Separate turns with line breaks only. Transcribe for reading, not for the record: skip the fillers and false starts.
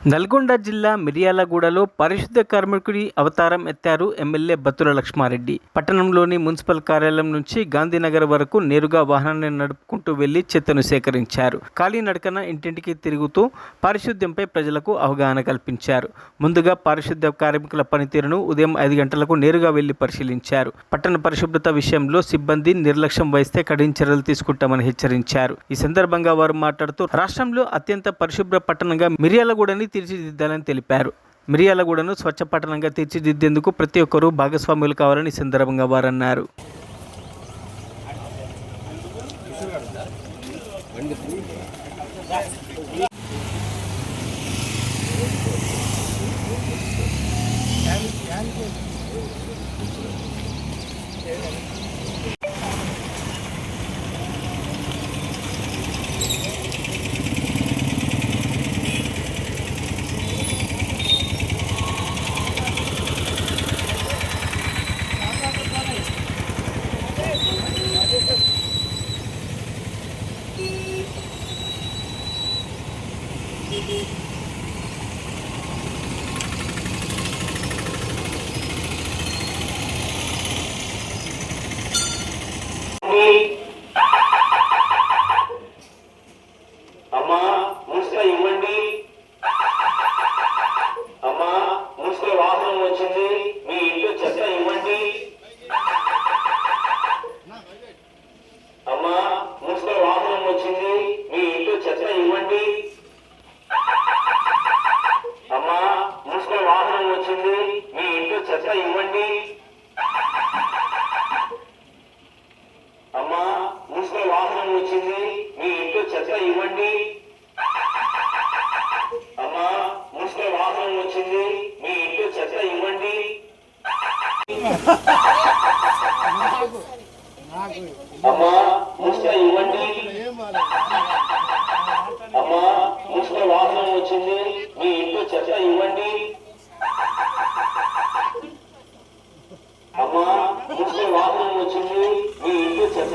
నల్గొండ జిల్లా మిర్యాలగూడలో పారిశుద్ధ్య కార్మికుడి అవతారం ఎత్తారు ఎమ్మెల్యే బత్తుల లక్ష్మారెడ్డి. పట్టణంలోని మున్సిపల్ కార్యాలయం నుంచి గాంధీనగర్ వరకు నేరుగా వాహనాన్ని నడుపుకుంటూ వెళ్లి చెత్తను సేకరించారు. కాలినడకన ఇంటింటికి తిరుగుతూ పారిశుద్ధ్యంపై ప్రజలకు అవగాహన కల్పించారు. ముందుగా పారిశుద్ధ్య కార్మికుల పనితీరును ఉదయం 5 గంటలకు నేరుగా వెళ్లి పరిశీలించారు. పట్టణ పరిశుభ్రత విషయంలో సిబ్బంది నిర్లక్ష్యం వహిస్తే కఠిన చర్యలు తీసుకుంటామని హెచ్చరించారు. ఈ సందర్భంగా వారు మాట్లాడుతూ రాష్ట్రంలో అత్యంత పరిశుభ్ర పట్టణంగా మిర్యాలగూడని తీర్చిదిద్దాలని తెలిపారు. మిర్యాలగూడను స్వచ్ఛ పట్టణంగా తీర్చిదిద్దేందుకు ప్రతి ఒక్కరూ భాగస్వాములు కావాలని సందర్భంగా వారన్నారు.
అమ్మా మున్సిపల్ ఇవ్వండి. అమ్మా మున్సిపల్ వాహనం వచ్చింది, మీ ఇంట్లో చెత్త ఇవ్వండి. అమ్మా మున్సిపల్ వాహనం వచ్చింది, మీ ఇంట్లో చెత్త ఇవ్వండి. అమ్మా మున్సిపల్ వాహనం వచ్చింది, మీ ఇంట్లో చెత్త ఇవ్వండి. అమ్మా మున్సిపల్ వాహనం వచ్చింది, మీ ఇంట్లో చెత్త ఇవ్వండి. అమ్మా మున్సిపల్ వాహనం వచ్చింది, మీ ఇంట్లో చెత్త ఇవ్వండి. అమ్మా మున్సిపల్ ఇవ్వండి. అమ్మా మున్సిపల్ వాహనం వచ్చింది, మీ ఇంట్లో చెత్త ఇవ్వండి. అమ్మా మున్సిపల్ వాహనం వచ్చింది, మీ ఇంట్లో చెత్త